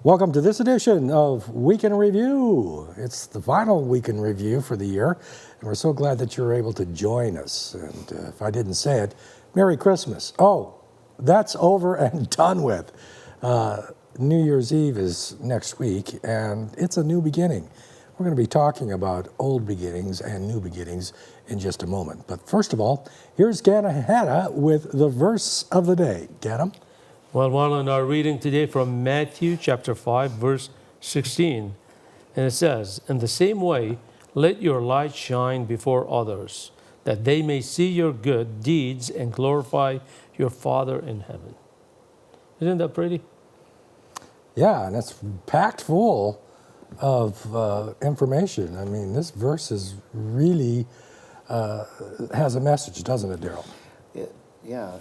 Welcome to this edition of Week in Review. It's the final Week in Review for the year, and we're so glad that you're able to join us. And if I didn't say it, Merry Christmas. Oh, that's over and done with. New Year's Eve is next week, and it's a new beginning. We're going to be talking about old beginnings and new beginnings in just a moment. But first of all, here's Stanhiser with the verse of the day. Get him? Well, Marlon, our reading today from Matthew chapter 5, verse 16. And it says, "In the same way, let your light shine before others, that they may see your good deeds and glorify your Father in heaven." Isn't that pretty? Yeah, and it's packed full of information. I mean, this verse is really has a message, doesn't it, Daryl? Yeah,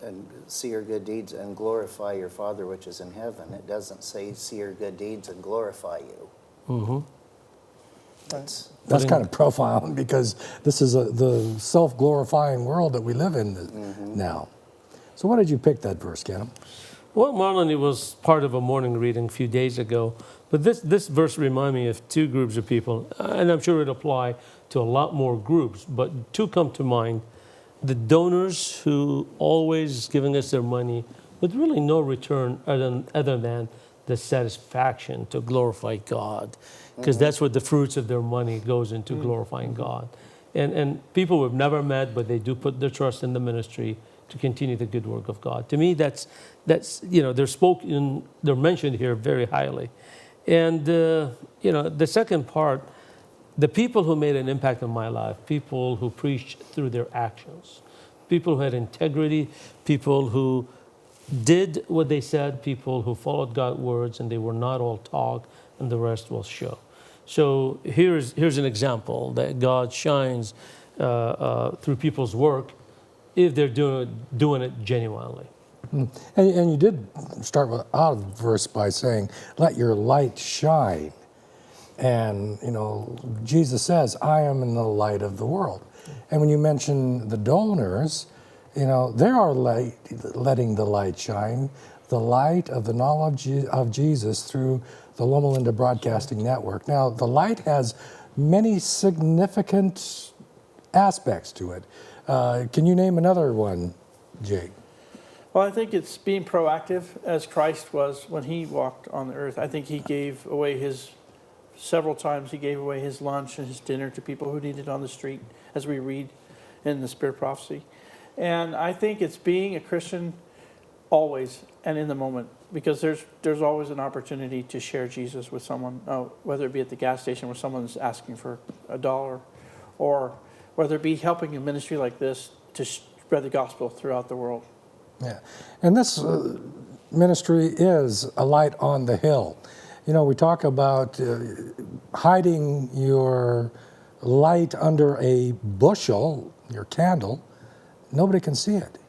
and see your good deeds and glorify your Father which is in heaven. It doesn't say see your good deeds and glorify you. Mm-hmm. That's kind of profound because this is the self-glorifying world that we live in now. So why did you pick that verse, Ken? Well, Marlon, it was part of a morning reading a few days ago. But this verse reminded me of two groups of people, and I'm sure it applies to a lot more groups, but two come to mind. The donors who always giving us their money with really no return other than the satisfaction to glorify God, because that's what the fruits of their money goes into, glorifying God. And people we've never met, but they do put their trust in the ministry to continue the good work of God. To me, that's they're mentioned here very highly. And the second part, the people who made an impact on my life, people who preached through their actions, people who had integrity, people who did what they said, people who followed God's words, and they were not all talk, and the rest will show. So here's an example that God shines through people's work if they're doing it genuinely. And you did start out of the verse by saying, let your light shine. And, Jesus says, I am in the light of the world. And when you mention the donors, they are letting the light shine, the light of the knowledge of Jesus through the Loma Linda Broadcasting Network. Now, the light has many significant aspects to it. Can you name another one, Jake? Well, I think it's being proactive as Christ was when he walked on the earth. I think he gave away several times he gave away his lunch and his dinner to people who needed it on the street, as we read in the Spirit Prophecy. And I think it's being a Christian always and in the moment, because there's always an opportunity to share Jesus with someone, whether it be at the gas station where someone's asking for $1, or whether it be helping a ministry like this to spread the gospel throughout the world. Yeah, and this ministry is a light on the hill. We talk about hiding your light under a bushel, your candle. Nobody can see it.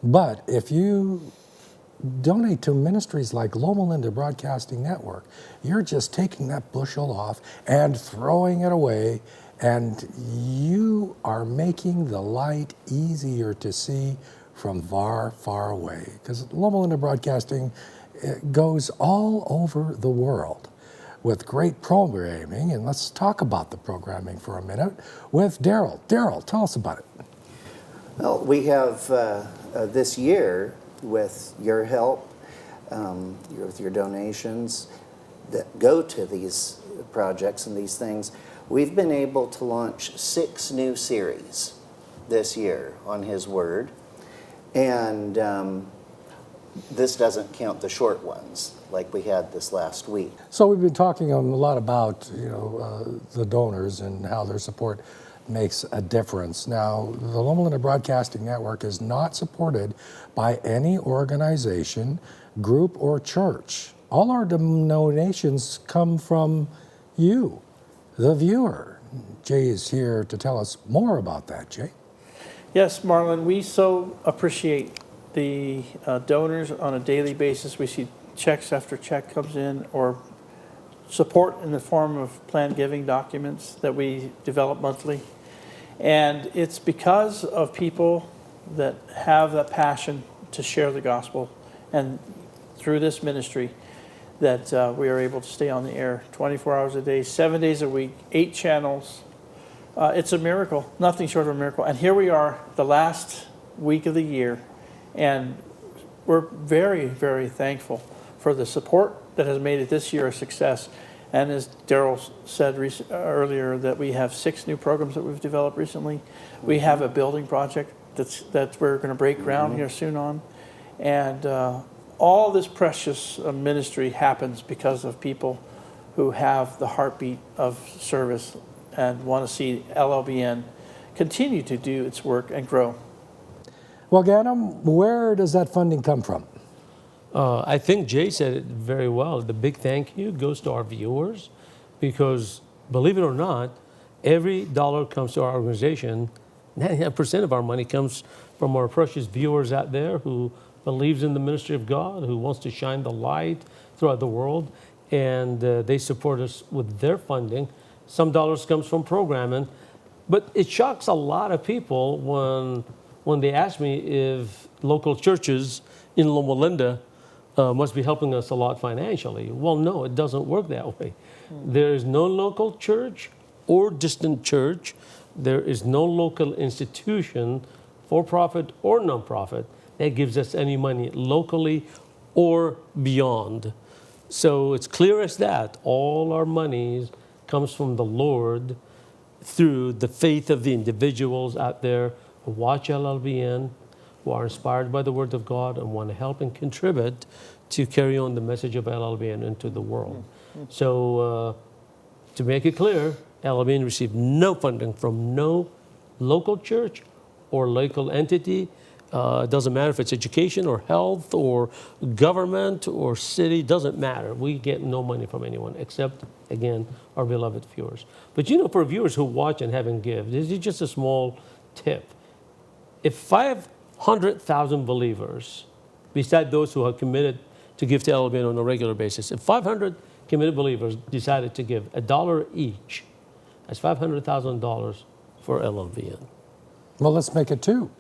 But if you donate to ministries like Loma Linda Broadcasting Network, you're just taking that bushel off and throwing it away, and you are making the light easier to see from far, far away. Because Loma Linda Broadcasting goes all over the world with great programming. And let's talk about the programming for a minute with Daryl. Daryl, tell us about it. Well, we have this year, with your help, with your donations that go to these projects and these things, we've been able to launch 6 new series this year on His Word. And this doesn't count the short ones like we had this last week. So we've been talking a lot about the donors and how their support makes a difference. Now, the Loma Linda Broadcasting Network is not supported by any organization, group, or church. All our donations come from you, the viewer. Jay is here to tell us more about that. Jay? Yes, Marlon, we so appreciate the donors on a daily basis. We see checks after check comes in, or support in the form of planned giving documents that we develop monthly. And it's because of people that have that passion to share the gospel, and through this ministry, that we are able to stay on the air 24 hours a day, 7 days a week, 8 channels. It's a miracle, nothing short of a miracle. And here we are, the last week of the year, and we're very, very thankful for the support that has made it this year a success. And as Daryl said earlier, that we have 6 new programs that we've developed recently. We have a building project that we're going to break ground here soon on. And all this precious ministry happens because of people who have the heartbeat of service and want to see LLBN continue to do its work and grow. Well, Ganem, where does that funding come from? I think Jay said it very well. The big thank you goes to our viewers because, believe it or not, every dollar comes to our organization. 99% of our money comes from our precious viewers out there who believes in the ministry of God, who wants to shine the light throughout the world, and they support us with their funding. Some dollars comes from programming, but it shocks a lot of people when they ask me if local churches in Loma Linda must be helping us a lot financially. Well, no, it doesn't work that way. There is no local church or distant church. There is no local institution, for-profit or non-profit, that gives us any money locally or beyond. So it's clear as that. All our money comes from the Lord through the faith of the individuals out there who watch LLBN, who are inspired by the Word of God and want to help and contribute to carry on the message of LLBN into the world. So to make it clear, LLBN received no funding from no local church or local entity. It doesn't matter if it's education or health or government or city, doesn't matter. We get no money from anyone except, again, our beloved viewers. But you know, for viewers who watch and haven't given, this is just a small tip. If 500,000 believers, beside those who have committed to give to LLBN on a regular basis, if 500 committed believers decided to give $1 each, that's $500,000 for LLBN. Well, let's make it 2.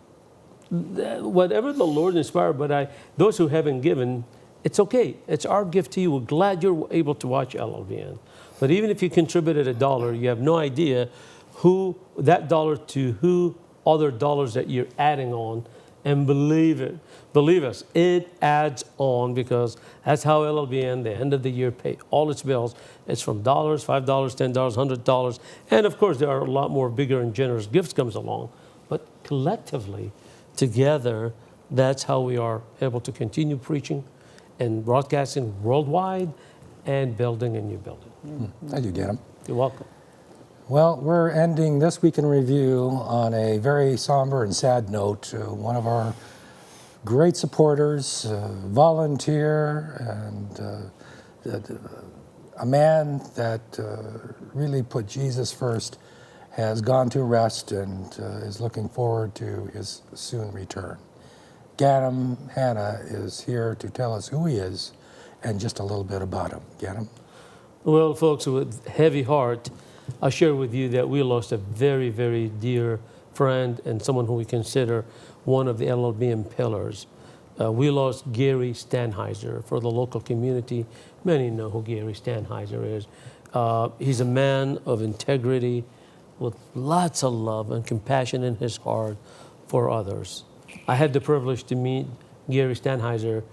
Whatever the Lord inspired, but those who haven't given, it's okay. It's our gift to you. We're glad you're able to watch LLBN. But even if you contributed $1, you have no idea who that dollar to who other dollars that you're adding on. And believe us, it adds on because that's how LLBN, the end of the year, pay all its bills. It's from dollars, $5, $10, $100. And of course, there are a lot more bigger and generous gifts comes along. But collectively, together, that's how we are able to continue preaching and broadcasting worldwide and building a new building. Thank you, Ganem. You're welcome. Well, we're ending this week in review on a very somber and sad note. One of our great supporters, volunteer, and a man that really put Jesus first, has gone to rest and is looking forward to his soon return. Ganem Hanna is here to tell us who he is and just a little bit about him. Ganem? Well, folks, with heavy heart, I'll share with you that we lost a very, very dear friend and someone who we consider one of the LLBN pillars. We lost Gary Stanhiser. For the local community, many know who Gary Stanhiser is. He's a man of integrity with lots of love and compassion in his heart for others. I had the privilege to meet Gary Stanhiser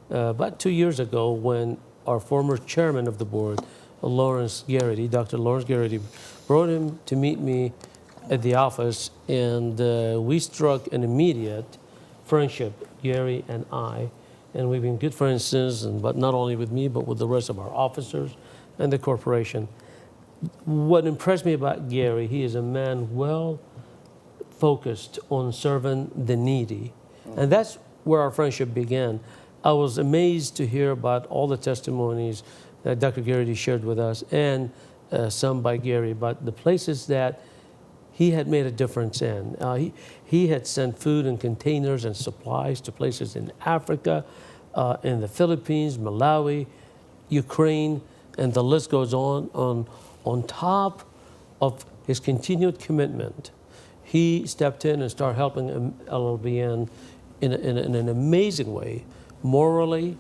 about 2 years ago when our former chairman of the board, Lawrence Garrity, Dr. Lawrence Garrity, brought him to meet me at the office, and we struck an immediate friendship, Gary and I, and we've been good friends since, but not only with me, but with the rest of our officers and the corporation. What impressed me about Gary, he is a man well focused on serving the needy, and that's where our friendship began. I was amazed to hear about all the testimonies that Dr. Garrity shared with us, and some by Gary, but the places that he had made a difference in. He had sent food and containers and supplies to places in Africa, in the Philippines, Malawi, Ukraine, and the list goes on. On top of his continued commitment, he stepped in and started helping LLBN in an amazing way, morally,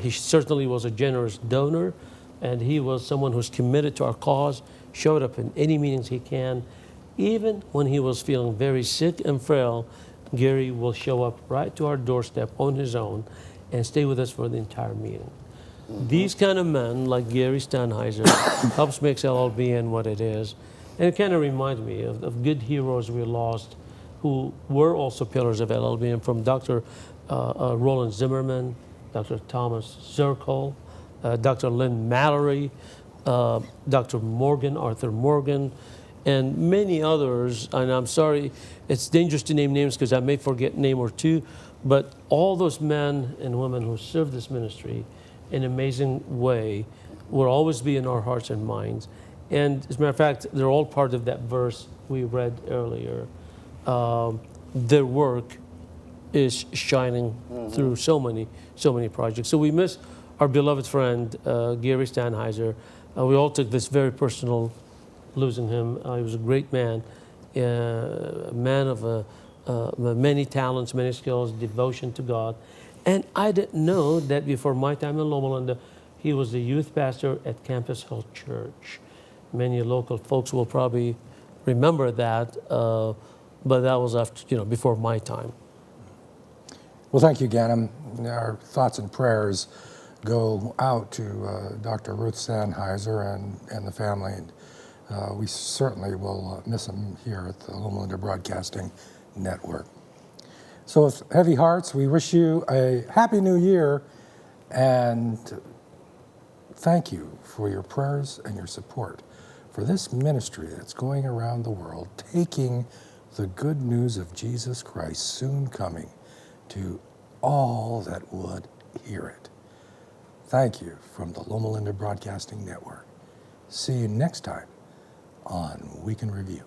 He certainly was a generous donor, and he was someone who's committed to our cause, showed up in any meetings he can. Even when he was feeling very sick and frail, Gary will show up right to our doorstep on his own and stay with us for the entire meeting. These kind of men, like Gary Stanhiser, helps make LLBN what it is. And it kind of reminds me of good heroes we lost who were also pillars of LLBN, from Dr. Roland Zimmerman, Dr. Thomas Zirkle, Dr. Lynn Mallory, Dr. Morgan, Arthur Morgan, and many others. And I'm sorry, it's dangerous to name names because I may forget a name or two, but all those men and women who served this ministry in an amazing way will always be in our hearts and minds. And as a matter of fact, they're all part of that verse we read earlier. Their work is shining through so many projects. So we miss our beloved friend, Gary Stanhiser. We all took this very personal, losing him. He was a great man, a man of many talents, many skills, devotion to God. And I didn't know that before my time in Loma Linda, he was the youth pastor at Campus Hill Church. Many local folks will probably remember that, but that was after, before my time. Well, thank you, Ganem. Our thoughts and prayers go out to Dr. Ruth Stanhiser and the family. And we certainly will miss him here at the Loma Linda Broadcasting Network. So with heavy hearts, we wish you a happy new year, and thank you for your prayers and your support for this ministry that's going around the world, taking the good news of Jesus Christ soon coming to all that would hear it. Thank you from the Loma Linda Broadcasting Network. See you next time on Week in Review.